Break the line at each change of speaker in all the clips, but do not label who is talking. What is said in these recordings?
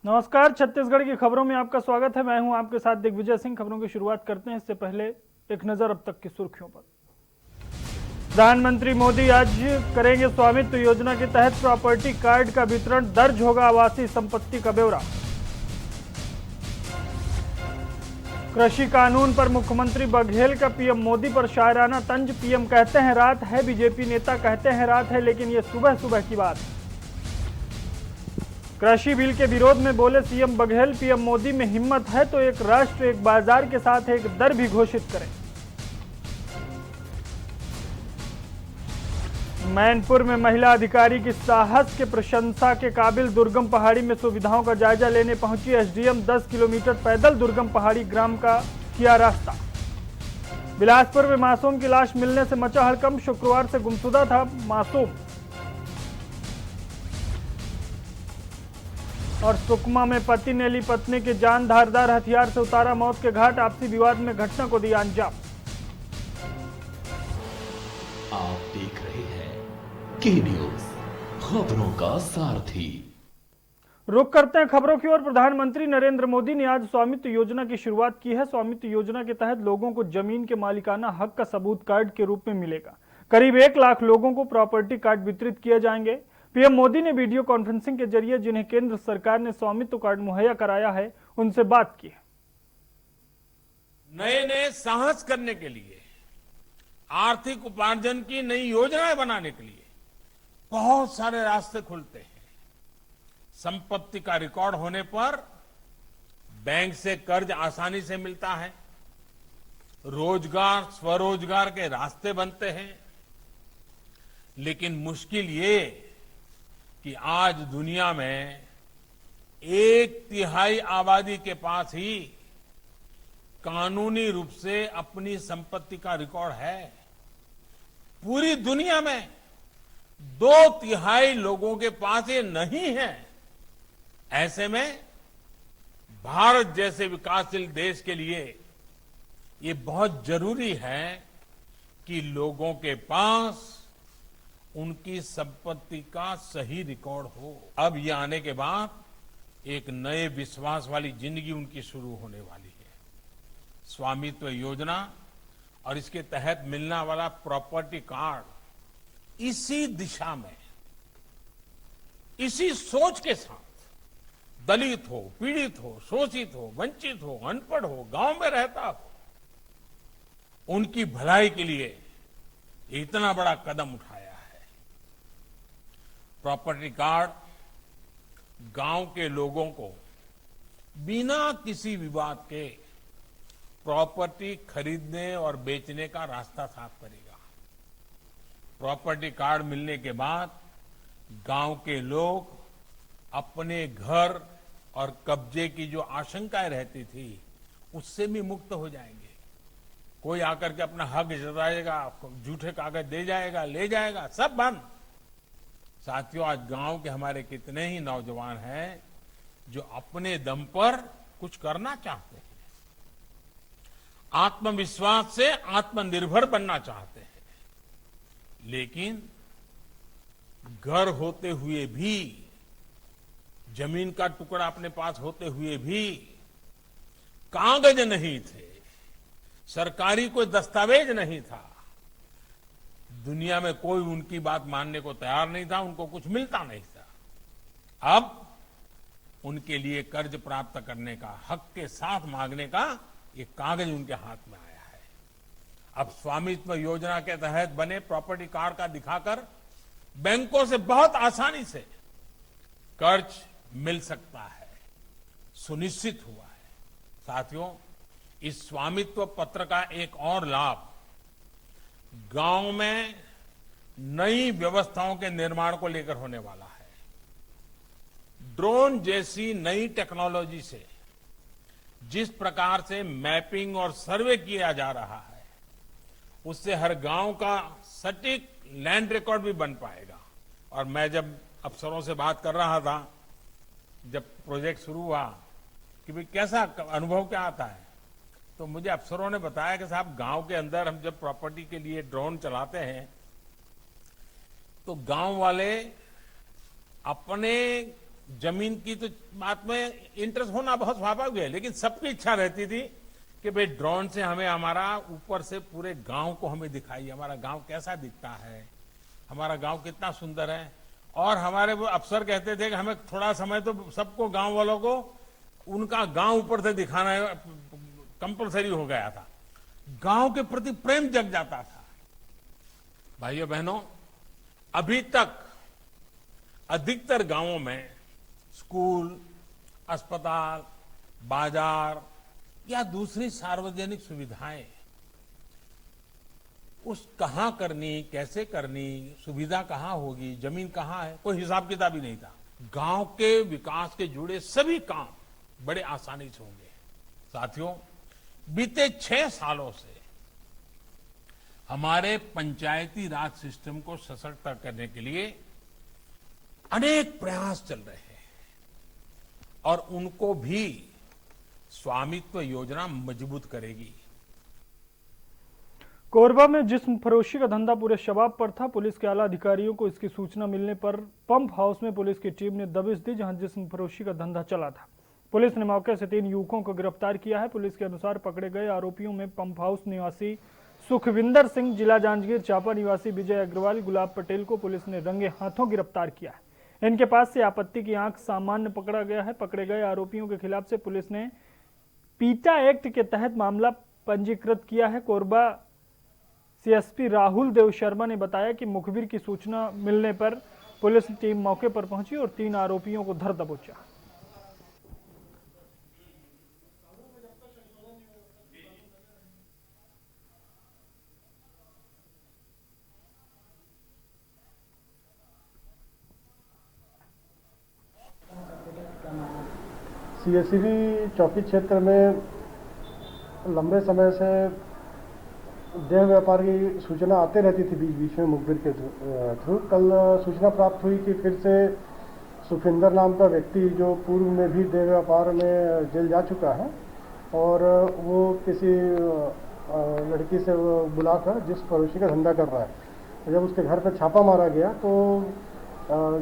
नमस्कार। छत्तीसगढ़ की खबरों में आपका स्वागत है। मैं हूं आपके साथ दिग्विजय सिंह। खबरों की शुरुआत करते हैं, इससे पहले एक नजर अब तक की सुर्खियों पर। प्रधानमंत्री मोदी आज करेंगे स्वामित्व योजना के तहत प्रॉपर्टी कार्ड का वितरण। दर्ज होगा आवासीय संपत्ति का ब्यौरा। कृषि कानून पर मुख्यमंत्री बघेल का पीएम मोदी पर शायराना तंज। पीएम कहते हैं रात है, बीजेपी नेता कहते हैं रात है, लेकिन ये सुबह सुबह की बात। कृषि बिल के विरोध में बोले सीएम बघेल, पीएम मोदी में हिम्मत है तो एक राष्ट्र एक बाजार के साथ एक दर भी घोषित करें। मैनपुर में महिला अधिकारी की साहस के प्रशंसा के काबिल। दुर्गम पहाड़ी में सुविधाओं का जायजा लेने पहुंची एसडीएम। 10 किलोमीटर पैदल दुर्गम पहाड़ी ग्राम का किया रास्ता। बिलासपुर में मासूम की लाश मिलने से मचा हड़कंप। शुक्रवार से गुमशुदा था मासूम। और सुकमा में पति ने ली पत्नी की जान, धारदार हथियार से उतारा मौत के घाट। आपसी विवाद में घटना को दिया अंजाम।
आप देख रहे हैं के न्यूज, खबरों का सारथी।
रुक करते हैं खबरों की ओर। प्रधानमंत्री नरेंद्र मोदी ने आज स्वामित्व योजना की शुरुआत की है। स्वामित्व योजना के तहत लोगों को जमीन के मालिकाना हक का सबूत कार्ड के रूप में मिलेगा। करीब 1 लाख लोगों को प्रॉपर्टी कार्ड वितरित किए जाएंगे। पीएम मोदी ने वीडियो कॉन्फ्रेंसिंग के जरिए जिन्हें केंद्र सरकार ने स्वामित्व कार्ड मुहैया कराया है, उनसे बात की है।
नए नए साहस करने के लिए, आर्थिक उपार्जन की नई योजनाएं बनाने के लिए बहुत सारे रास्ते खुलते हैं। संपत्ति का रिकॉर्ड होने पर बैंक से कर्ज आसानी से मिलता है। रोजगार, स्वरोजगार के रास्ते बनते हैं। लेकिन मुश्किल ये कि आज दुनिया में 1/3 आबादी के पास ही कानूनी रूप से अपनी संपत्ति का रिकॉर्ड है। पूरी दुनिया में 2/3 लोगों के पास ये नहीं है। ऐसे में भारत जैसे विकासशील देश के लिए ये बहुत जरूरी है कि लोगों के पास उनकी संपत्ति का सही रिकॉर्ड हो। अब ये आने के बाद एक नए विश्वास वाली जिंदगी उनकी शुरू होने वाली है। स्वामित्व योजना और इसके तहत मिलने वाला प्रॉपर्टी कार्ड इसी दिशा में, इसी सोच के साथ दलित हो, पीड़ित हो, शोषित हो, वंचित हो, अनपढ़ हो, गांव में रहता हो, उनकी भलाई के लिए इतना बड़ा कदम उठाया है। प्रॉपर्टी कार्ड गांव के लोगों को बिना किसी विवाद के प्रॉपर्टी खरीदने और बेचने का रास्ता साफ करेगा। प्रॉपर्टी कार्ड मिलने के बाद गांव के लोग अपने घर और कब्जे की जो आशंकाएं रहती थी उससे भी मुक्त हो जाएंगे। कोई आकर के अपना हक जताएगा, झूठे कागज दे जाएगा, ले जाएगा, सब बंद। साथियों, आज गांव के हमारे कितने ही नौजवान हैं जो अपने दम पर कुछ करना चाहते हैं, आत्मविश्वास से आत्मनिर्भर बनना चाहते हैं, लेकिन घर होते हुए भी, जमीन का टुकड़ा अपने पास होते हुए भी कागज नहीं थे, सरकारी कोई दस्तावेज नहीं था, दुनिया में कोई उनकी बात मानने को तैयार नहीं था, उनको कुछ मिलता नहीं था। अब उनके लिए कर्ज प्राप्त करने का, हक के साथ मांगने का एक कागज उनके हाथ में आया है। अब स्वामित्व योजना के तहत बने प्रॉपर्टी कार्ड का दिखाकर बैंकों से बहुत आसानी से कर्ज मिल सकता है, सुनिश्चित हुआ है। साथियों, इस स्वामित्व पत्र का एक और लाभ गांव में नई व्यवस्थाओं के निर्माण को लेकर होने वाला है। ड्रोन जैसी नई टेक्नोलॉजी से जिस प्रकार से मैपिंग और सर्वे किया जा रहा है, उससे हर गांव का सटीक लैंड रिकॉर्ड भी बन पाएगा। और मैं जब अफसरों से बात कर रहा था, जब प्रोजेक्ट शुरू हुआ, कि भाई कैसा अनुभव क्या आता है, तो मुझे अफसरों ने बताया कि साहब, गांव के अंदर हम जब प्रॉपर्टी के लिए ड्रोन चलाते हैं तो गांव वाले अपने जमीन की तो बात में इंटरेस्ट होना बहुत स्वाभाविक है, लेकिन सबकी इच्छा रहती थी कि भाई ड्रोन से हमें हमारा ऊपर से पूरे गांव को हमें दिखाइए, हमारा गांव कैसा दिखता है, हमारा गांव कितना सुंदर है। और हमारे वो अफसर कहते थे कि हमें थोड़ा समय तो सबको, गांव वालों को उनका गांव ऊपर से दिखाना कंपलसरी हो गया था। गांव के प्रति प्रेम जग जाता था। भाइयों बहनों, अभी तक अधिकतर गांवों में स्कूल, अस्पताल, बाजार या दूसरी सार्वजनिक सुविधाएं उस कहां करनी, कैसे करनी, सुविधा कहां होगी, जमीन कहां है, कोई हिसाब किताब ही नहीं था। गांव के विकास के जुड़े सभी काम बड़े आसानी से होंगे। साथियों, बीते 6 सालों से हमारे पंचायती राज सिस्टम को सशक्त करने के लिए अनेक प्रयास चल रहे हैं और उनको भी स्वामित्व योजना मजबूत करेगी।
कोरबा में जिस्म फरोशी का धंधा पूरे शबाब पर था। पुलिस के आला अधिकारियों को इसकी सूचना मिलने पर पंप हाउस में पुलिस की टीम ने दबिश दी, जहां जिस्म फरोशी का धंधा चला था। पुलिस ने मौके से 3 युवकों को गिरफ्तार किया है। पुलिस के अनुसार पकड़े गए आरोपियों में पंप हाउस निवासी सुखविंदर सिंह, जिला जांजगीर चांपा निवासी विजय अग्रवाल, गुलाब पटेल को पुलिस ने रंगे हाथों गिरफ्तार किया है। इनके पास से आपत्ति की आंख सामान्य पकड़ा गया है। पकड़े गए आरोपियों के खिलाफ से पुलिस ने पीटा एक्ट के तहत मामला पंजीकृत किया है। कोरबा सीएसपी राहुल देव शर्मा ने बताया कि मुखबिर की सूचना मिलने पर पुलिस टीम मौके पर पहुंची और 3 आरोपियों को धर दबोचा।
सीएससीबी चौकी क्षेत्र में लंबे समय से देह व्यापार की सूचना आते रहती थी बीच बीच में मुखबिर के थ्रू। कल सूचना प्राप्त हुई कि फिर से सुखविंदर नाम का व्यक्ति, जो पूर्व में भी देह व्यापार में जेल जा चुका है, और वो किसी लड़की से बुलाकर जिस फरोशी का धंधा कर रहा है। जब उसके घर पर छापा मारा गया तो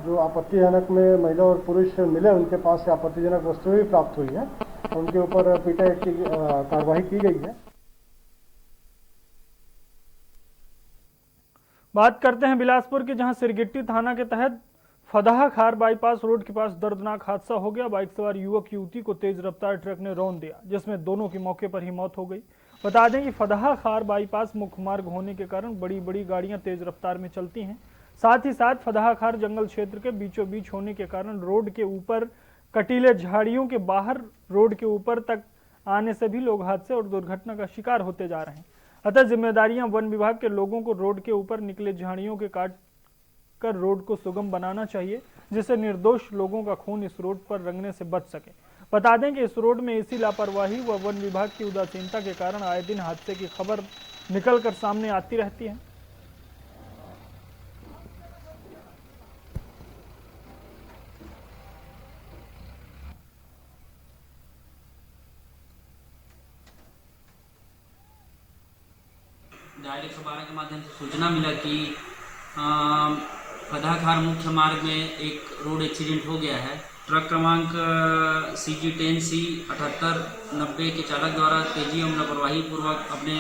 जो आपत्तिजनक में महिला और पुरुष मिले, उनके पास से आपत्तिजनक वस्तुएं भी प्राप्त हुई है। उनके ऊपर पीटा एक्ट की कार्रवाई की गई है।
बात करते हैं बिलासपुर की, जहां सिरगिट्टी थाना के तहत फदाहा खार बाईपास रोड के पास दर्दनाक हादसा हो गया। बाइक सवार युवक युवती को तेज रफ्तार ट्रक ने रौंद दिया, जिसमें दोनों की मौके पर ही मौत हो गई। बता दें कि फदाहा खार बाईपास मुख्य मार्ग होने के कारण बड़ी बड़ी गाड़ियां तेज रफ्तार में चलती हैं। साथ ही साथ फदाहा खार जंगल क्षेत्र के बीचों बीच होने के कारण रोड के ऊपर कटीले झाड़ियों के बाहर रोड के ऊपर तक आने से भी लोग हादसे और दुर्घटना का शिकार होते जा रहे हैं। अतः जिम्मेदारियां वन विभाग के लोगों को रोड के ऊपर निकले झाड़ियों के काट कर रोड को सुगम बनाना चाहिए, जिससे निर्दोष लोगों का खून इस रोड पर रंगने से बच सके। बता दें कि इस रोड में इसी लापरवाही व वन विभाग की उदासीनता के कारण आए दिन हादसे की खबर निकलकर सामने आती रहती है।
डायल 112 के माध्यम से सूचना मिला कि फदाहा खार मुख्य मार्ग में एक रोड एक्सीडेंट हो गया है। ट्रक क्रमांक CG10C 7890 के चालक द्वारा तेजी एवं लापरवाही पूर्वक अपने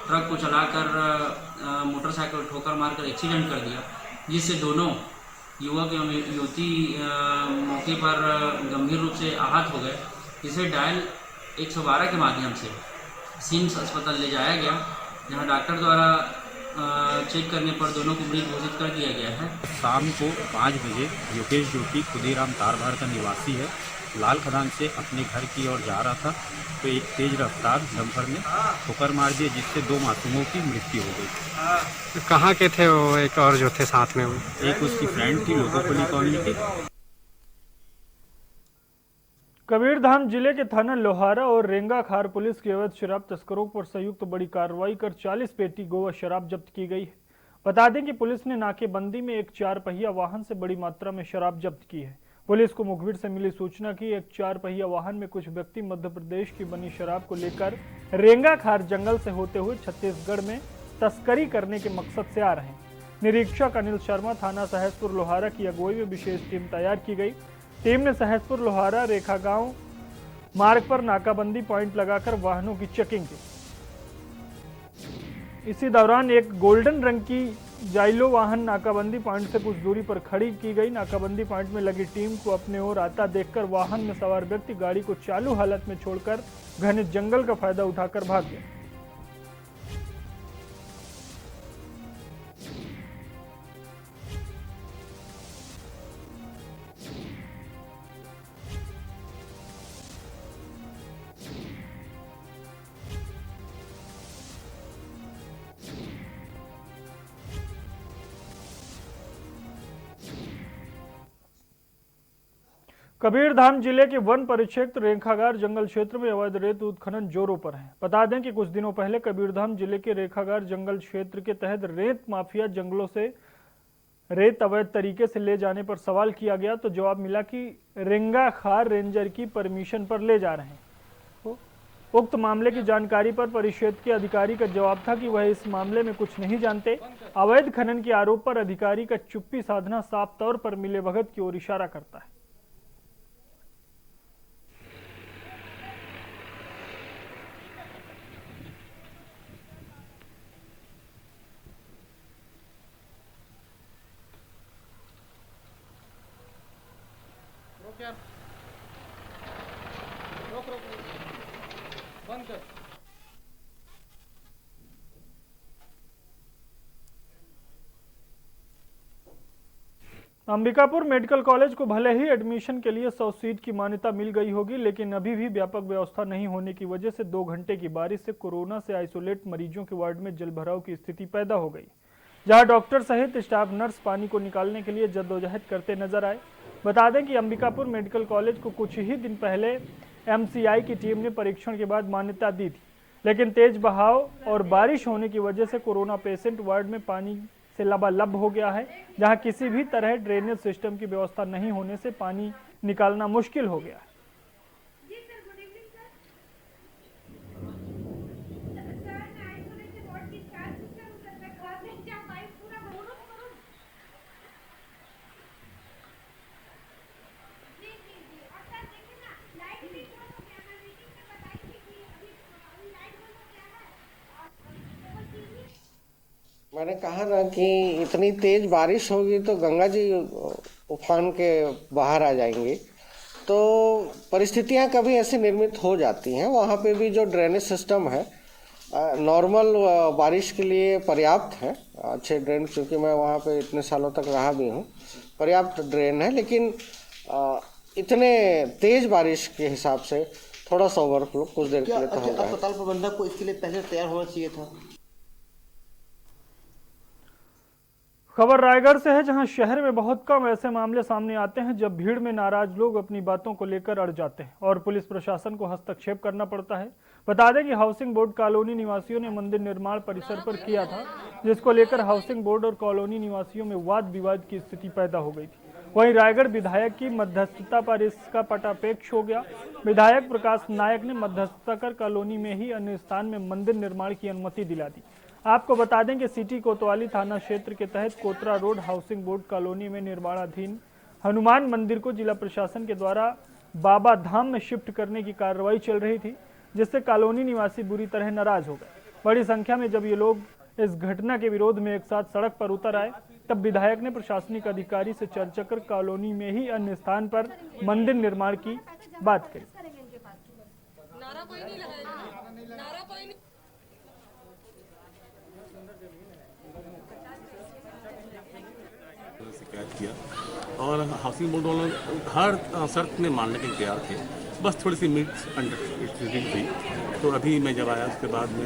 ट्रक को चलाकर मोटरसाइकिल ठोकर मारकर एक्सीडेंट कर दिया, जिससे दोनों युवक एवं युवती मौके पर गंभीर रूप से आहत हो गए। इसे डायल 112 के माध्यम से सिम्स अस्पताल ले जाया गया, जहां डॉक्टर द्वारा चेक करने पर दोनों को मृत घोषित कर दिया गया है।
शाम को 5 बजे योगेश ज्योति खुदीराम तारभार का निवासी है, लाल खदान से अपने घर की ओर जा रहा था तो एक तेज रफ्तार डंपर ने ठोकर मार दिया, जिससे 2 मासूमों की मृत्यु हो गई।
कहाँ के थे वो एक और जो थे साथ में?
एक उसकी फ्रेंड थी, लोकोपली कॉलोनी की।
कबीरधाम जिले के थाना लोहारा और रेंगा खार पुलिस की अवैध शराब तस्करों पर संयुक्त बड़ी कार्रवाई कर 40 पेटी गोवा शराब जब्त की गई है। बता दें कि पुलिस ने नाकेबंदी में एक 4 पहिया वाहन से बड़ी मात्रा में शराब जब्त की है। पुलिस को मुखबिर से मिली सूचना की एक 4 पहिया वाहन में कुछ व्यक्ति मध्य प्रदेश की बनी शराब को लेकर रेंगा खार जंगल से होते हुए छत्तीसगढ़ में तस्करी करने के मकसद से आ रहे हैं। निरीक्षक अनिल शर्मा, थाना सहसपुर लोहारा की अगुवाई में विशेष टीम तैयार की गई। टीम ने सहसपुर लोहारा रेखा गांव मार्ग पर नाकाबंदी पॉइंट लगाकर वाहनों की चेकिंग की। इसी दौरान एक गोल्डन रंग की जाइलो वाहन नाकाबंदी पॉइंट से कुछ दूरी पर खड़ी की गई। नाकाबंदी पॉइंट में लगी टीम को अपने ओर आता देखकर वाहन में सवार व्यक्ति गाड़ी को चालू हालत में छोड़कर घने जंगल का फायदा उठाकर भाग गया। कबीरधाम जिले के वन परिक्षेत्र रेखागार जंगल क्षेत्र में अवैध रेत उत्खनन जोरों पर है। बता दें कि कुछ दिनों पहले कबीरधाम जिले के रेखागार जंगल क्षेत्र के तहत रेत माफिया जंगलों से रेत अवैध तरीके से ले जाने पर सवाल किया गया तो जवाब मिला कि रेंगा खार रेंजर की परमिशन पर ले जा रहे हैं। उक्त मामले की जानकारी पर परिक्षेत्र के अधिकारी का जवाब था कि वह इस मामले में कुछ नहीं जानते। अवैध खनन के आरोप पर अधिकारी का चुप्पी साधना साफ तौर पर मिलीभगत की ओर इशारा करता है। अंबिकापुर मेडिकल कॉलेज को भले ही एडमिशन के लिए 100 सीट की मान्यता मिल गई होगी, लेकिन अभी भी व्यापक व्यवस्था नहीं होने की वजह से 2 घंटे की बारिश से कोरोना से आइसोलेट मरीजों के वार्ड में जलभराव की स्थिति पैदा हो गई, जहां डॉक्टर सहित स्टाफ नर्स पानी को निकालने के लिए जद्दोजहद करते नजर आए। बता दें कि अंबिकापुर मेडिकल कॉलेज को कुछ ही दिन पहले MCI की टीम ने परीक्षण के बाद मान्यता दी थी, लेकिन तेज बहाव और बारिश होने की वजह से कोरोना पेशेंट वार्ड में पानी से लबालब हो गया है, जहां किसी भी तरह ड्रेनेज सिस्टम की व्यवस्था नहीं होने से पानी निकालना मुश्किल हो गया है।
मैंने कहा ना कि इतनी तेज बारिश होगी तो गंगा जी उफान के बाहर आ जाएंगी, तो परिस्थितियां कभी ऐसे निर्मित हो जाती हैं। वहाँ पे भी जो ड्रेनेज सिस्टम है नॉर्मल बारिश के लिए पर्याप्त है, अच्छे ड्रेन, क्योंकि मैं वहाँ पे इतने सालों तक रहा भी हूँ, पर्याप्त ड्रेन है। लेकिन इतने तेज बारिश के हिसाब से थोड़ा सा ओवरफ्लो कुछ देर के लिए तो होगा।
अस्पताल प्रबंधक को इसके लिए पहले तैयार होना चाहिए था।
खबर रायगढ़ से है, जहां शहर में बहुत कम ऐसे मामले सामने आते हैं जब भीड़ में नाराज लोग अपनी बातों को लेकर अड़ जाते हैं और पुलिस प्रशासन को हस्तक्षेप करना पड़ता है। बता दें कि हाउसिंग बोर्ड कॉलोनी निवासियों ने मंदिर निर्माण परिसर पर किया था, जिसको लेकर हाउसिंग बोर्ड और कॉलोनी निवासियों में वाद विवाद की स्थिति पैदा हो गई थी। वहीं रायगढ़ विधायक की मध्यस्थता पर इसका पटापेक्ष हो गया। विधायक प्रकाश नायक ने मध्यस्थता कर कॉलोनी में ही अन्य स्थान में मंदिर निर्माण की अनुमति दिला दी। आपको बता दें कि सिटी कोतवाली थाना क्षेत्र के तहत Kotra road housing board colony में निर्माणाधीन हनुमान मंदिर को जिला प्रशासन के द्वारा बाबा धाम में शिफ्ट करने की कार्रवाई चल रही थी, जिससे कॉलोनी निवासी बुरी तरह नाराज हो गए। बड़ी संख्या में जब ये लोग इस घटना के विरोध में एक साथ सड़क पर उतर आए, तब विधायक ने प्रशासनिक अधिकारी से चर्चा कर कॉलोनी में ही अन्य स्थान पर मंदिर निर्माण की बात कही।
शिकायत किया और हाउसिंग बोर्ड वालों हर शर्त में मानने के तैयार थे, बस थोड़ी सी मीट अंडरस्टैंडिंग थी। तो अभी मैं जब आया उसके बाद में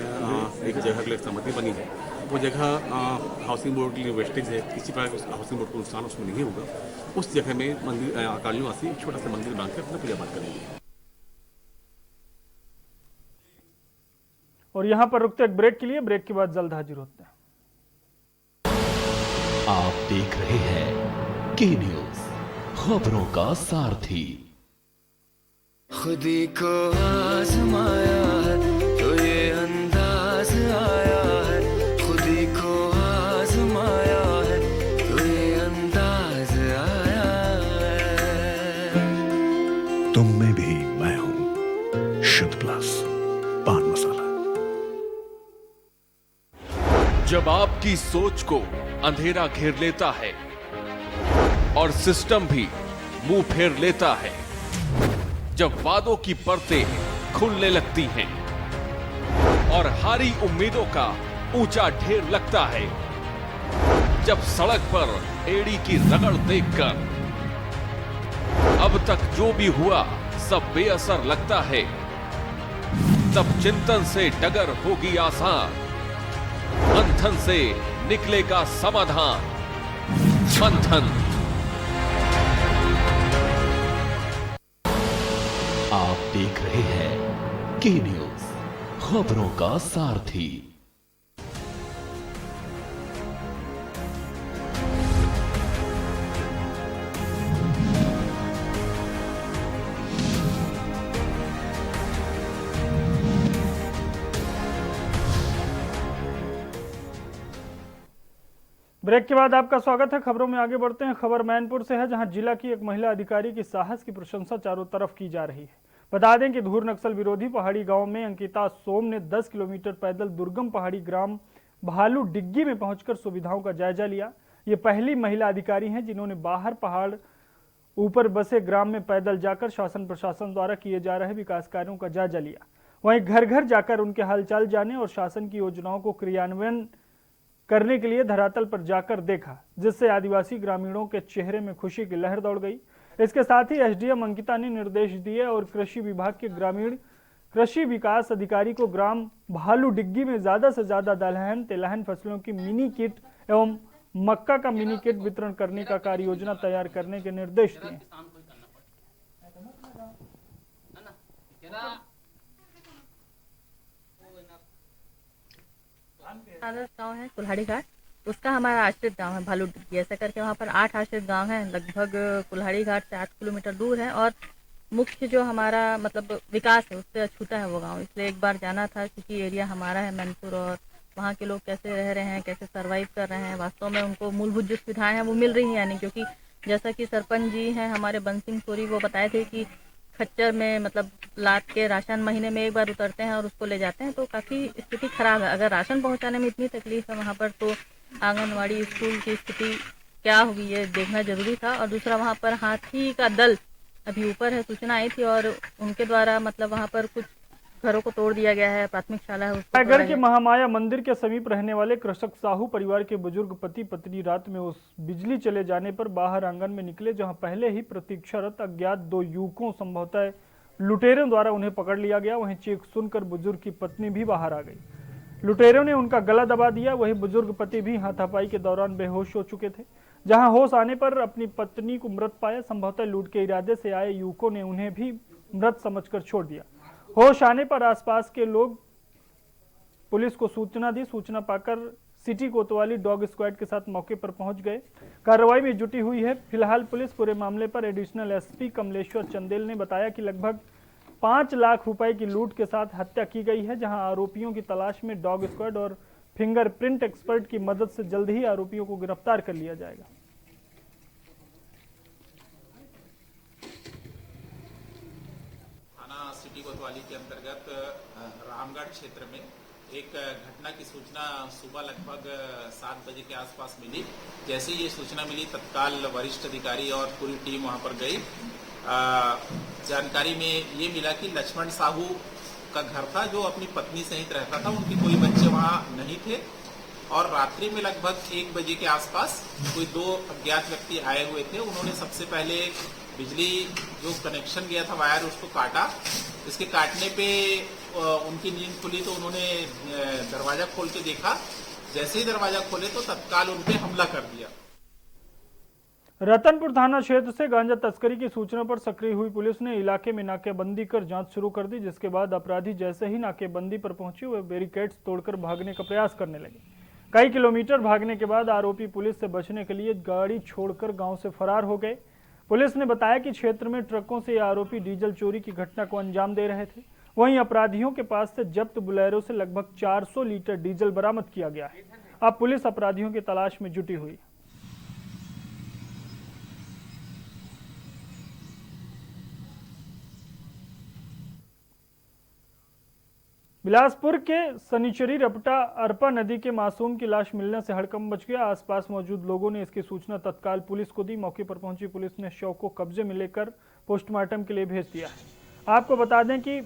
एक जगह के लिए सहमति बनी है। वो जगह हाउसिंग बोर्ड के लिए वेस्टेज है, किसी प्रकार हाउसिंग बोर्ड को नुकसान उसमें नहीं होगा। उस जगह में मंदिर कॉलोनी वासी एक छोटा सा मंदिर बना के अपना पूजा पाठ करेंगे।
और यहाँ पर रुकते एक ब्रेक के लिए, ब्रेक के बाद जल्द हाजिर होते हैं।
आप देख रहे हैं के न्यूज, खबरों का सारथी।
खुदी को आजमाया है तो ये अंदाज आया है, खुदी को आजमाया है तो ये अंदाज आया है।
तुम में भी मैं हूं शुद्ध प्लस पान मसाला।
जब आपकी सोच को अंधेरा घेर लेता है और सिस्टम भी मुंह फेर लेता है, जब वादों की परतें खुलने लगती हैं और हारी उम्मीदों का ऊंचा ढेर लगता है, जब सड़क पर एड़ी की रगड़ देखकर अब तक जो भी हुआ सब बेअसर लगता है, तब चिंतन से डगर होगी आसान, मंथन से निकलेगा समाधान। मंथन। आप देख रहे हैं के न्यूज, खबरों का सारथी।
ब्रेक के बाद आपका स्वागत है। खबरों में आगे बढ़ते हैं। खबर मैनपुर से है, जहां जिला की एक महिला अधिकारी की साहस की प्रशंसा चारों तरफ की जा रही है। बता दें कि धूर नक्सल विरोधी पहाड़ी गांव में अंकिता सोम ने 10 किलोमीटर पैदल दुर्गम पहाड़ी ग्राम भालू डिग्गी में पहुंचकर सुविधाओं का जायजा लिया। ये पहली महिला अधिकारी हैं जिन्होंने बाहर पहाड़ ऊपर बसे ग्राम में पैदल जाकर शासन प्रशासन द्वारा किए जा रहे विकास कार्यों का जायजा लिया। वहीं घर घर जाकर उनके हालचाल जाने और शासन की योजनाओं को क्रियान्वयन करने के लिए धरातल पर जाकर देखा, जिससे आदिवासी ग्रामीणों के चेहरे में खुशी की लहर दौड़ गई। इसके साथ ही एसडीएम अंकिता ने निर्देश दिए और कृषि विभाग के ग्रामीण कृषि विकास अधिकारी को ग्राम भालू डिग्गी में ज्यादा से ज्यादा दलहन तिलहन फसलों की मिनी किट एवं मक्का का मिनी किट वितरण करने का कार्य योजना तैयार करने के निर्देश दिए।
आदर्श गांव है कुल्हाड़ी घाट, उसका हमारा आश्रित गांव है भालू डिग्गी। ऐसा करके वहाँ पर 8 आश्रित गांव हैं। लगभग कुल्हाड़ी घाट से 8 किलोमीटर दूर है और मुख्य जो हमारा मतलब विकास है उससे अछूता है वो गांव। इसलिए एक बार जाना था क्योंकि एरिया हमारा है मैनपुर और वहाँ के लोग कैसे रह रहे हैं, कैसे सर्वाइव कर रहे हैं, वास्तव में उनको मूलभूत जो सुविधाएं हैं वो मिल रही हैं या नहीं। क्योंकि जैसा कि सरपंच जी हैं हमारे बंसिंग सोरी, वो बताए थे कि खच्चर में मतलब लाद के राशन महीने में एक बार उतरते हैं और उसको ले जाते हैं, तो काफ़ी स्थिति खराब है। अगर राशन पहुंचाने में इतनी तकलीफ है वहाँ पर, तो आंगनवाड़ी स्कूल की स्थिति क्या होगी ये देखना जरूरी था। और दूसरा, वहाँ पर हाथी का दल अभी ऊपर है, सूचना आई थी और उनके द्वारा मतलब वहाँ पर कुछ घरों को तोड़ दिया गया है। प्राथमिक शाला है
रायगढ़ के महामाया मंदिर के समीप रहने वाले कृषक साहू परिवार के बुजुर्ग पति पत्नी रात में उस बिजली चले जाने पर बाहर आंगन में निकले, जहां पहले ही प्रतीक्षारत अज्ञात 2 युवकों संभवतः लुटेरों द्वारा उन्हें पकड़ लिया गया। वहीं चीख सुनकर बुजुर्ग की पत्नी भी बाहर आ गई। लुटेरों ने उनका गला दबा दिया। वहीं बुजुर्ग पति भी हाथापाई के दौरान बेहोश हो चुके थे। जहां होश आने पर अपनी पत्नी को मृत पाया। संभवतः लूट के इरादे से आए युवकों ने उन्हें भी मृत समझकर छोड़ दिया। होश आने पर आसपास के लोग पुलिस को सूचना दी। सूचना पाकर सिटी कोतवाली डॉग स्क्वाड के साथ मौके पर पहुंच गए, कार्रवाई में जुटी हुई है। फिलहाल पुलिस पूरे मामले पर एडिशनल एसपी कमलेश्वर चंदेल ने बताया कि लगभग 5 लाख रुपए की लूट के साथ हत्या की गई है, जहां आरोपियों की तलाश में डॉग स्क्वाड और फिंगरप्रिंट एक्सपर्ट की मदद से जल्द ही आरोपियों को गिरफ्तार कर लिया जाएगा।
सिटी कोतवाली के अंतर्गत रामगढ़ क्षेत्र में एक घटना की सूचना सुबह लगभग 7 बजे के आसपास मिली। जैसे ही ये सूचना मिली, तत्काल वरिष्ठ अधिकारी और पूरी टीम वहां पर गई। जानकारी में ये मिला कि लक्ष्मण साहू का घर था, जो अपनी पत्नी सहित रहता था। उनके कोई बच्चे वहां नहीं थे और रात्रि में लगभग 1 बजे के आसपास कोई 2 अज्ञात व्यक्ति आए हुए थे। उन्होंने सबसे पहले बिजली जो कनेक्शन गया था वायर, उसको काटा। इसके काटने पे उनकी नींद खुली तो उन्होंने दरवाजा खोल के देखा। जैसे ही दरवाजा खोले तो तत्काल उन पे हमला कर दिया।
रतनपुर थाना क्षेत्र से गांजा तस्करी की सूचना पर सक्रिय हुई पुलिस ने इलाके में नाकेबंदी कर जांच शुरू कर दी, जिसके बाद अपराधी जैसे ही नाकेबंदी पर पहुंचे वे बैरिकेड्स तोड़कर भागने का प्रयास करने लगे। कई किलोमीटर भागने के बाद आरोपी पुलिस से बचने के लिए गाड़ी छोड़कर गांव से फरार हो गए। पुलिस ने बताया कि क्षेत्र में ट्रकों से आरोपी डीजल चोरी की घटना को अंजाम दे रहे थे। वहीं अपराधियों के पास से जब्त बुलेरो से लगभग 400 लीटर डीजल बरामद किया गया है। अब पुलिस अपराधियों की तलाश में जुटी हुई। बिलासपुर के सनीचरी रपटा अरपा नदी के मासूम की लाश मिलने से हड़कंप मच गया। आसपास मौजूद लोगों ने इसकी सूचना तत्काल पुलिस को दी। मौके पर पहुंची पुलिस ने शव को कब्जे में लेकर पोस्टमार्टम के लिए भेज दिया है। आपको बता दें कि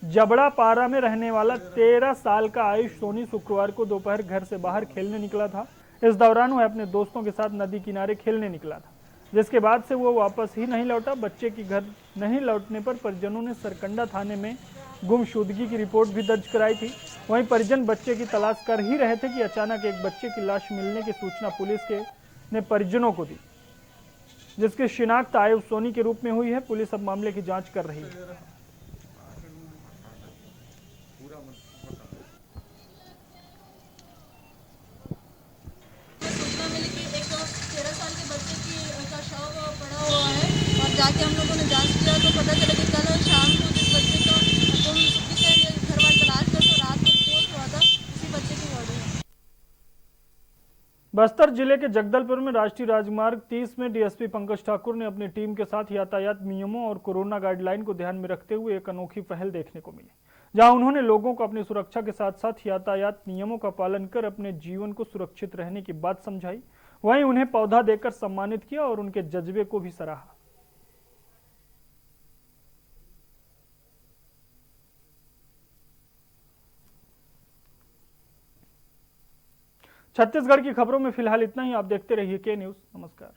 जबड़ा पारा में रहने वाला 13 साल का आयुष सोनी शुक्रवार को दोपहर घर से बाहर खेलने निकला था। इस दौरान वह अपने दोस्तों के साथ नदी किनारे खेलने निकला था, जिसके बाद से वो वापस ही नहीं लौटा। बच्चे की घर नहीं लौटने पर परिजनों ने सरकंडा थाने में गुमशुदगी की रिपोर्ट भी दर्ज कराई थी। वहीं परिजन बच्चे की तलाश कर ही रहे थे कि अचानक एक बच्चे की लाश मिलने की सूचना पुलिस ने परिजनों को दी, जिसकी शिनाख्त आयुष सोनी के रूप में हुई है। पुलिस अब मामले की जांच कर रही है।
जाके हम लोगों ने जांच किया तो पता चला कि कल शाम को जिस बच्चे का गुमशुदगी से घर वाले तलाश कर तो रात को रिपोर्ट हुआ था, उसी बच्चे की बॉडी है।
बस्तर जिले के जगदलपुर में राष्ट्रीय राजमार्ग 30 में डीएसपी पंकज ठाकुर ने अपनी टीम के साथ यातायात नियमों और कोरोना गाइडलाइन को ध्यान में रखते हुए एक अनोखी पहल देखने को मिली, जहां उन्होंने लोगों को अपनी सुरक्षा के साथ साथ यातायात नियमों का पालन कर अपने जीवन को सुरक्षित रहने की बात समझाई। वहीं उन्हें पौधा देकर सम्मानित किया और उनके जज्बे को भी सराहा। छत्तीसगढ़ की खबरों में फिलहाल इतना ही। आप देखते रहिए के न्यूज़। नमस्कार।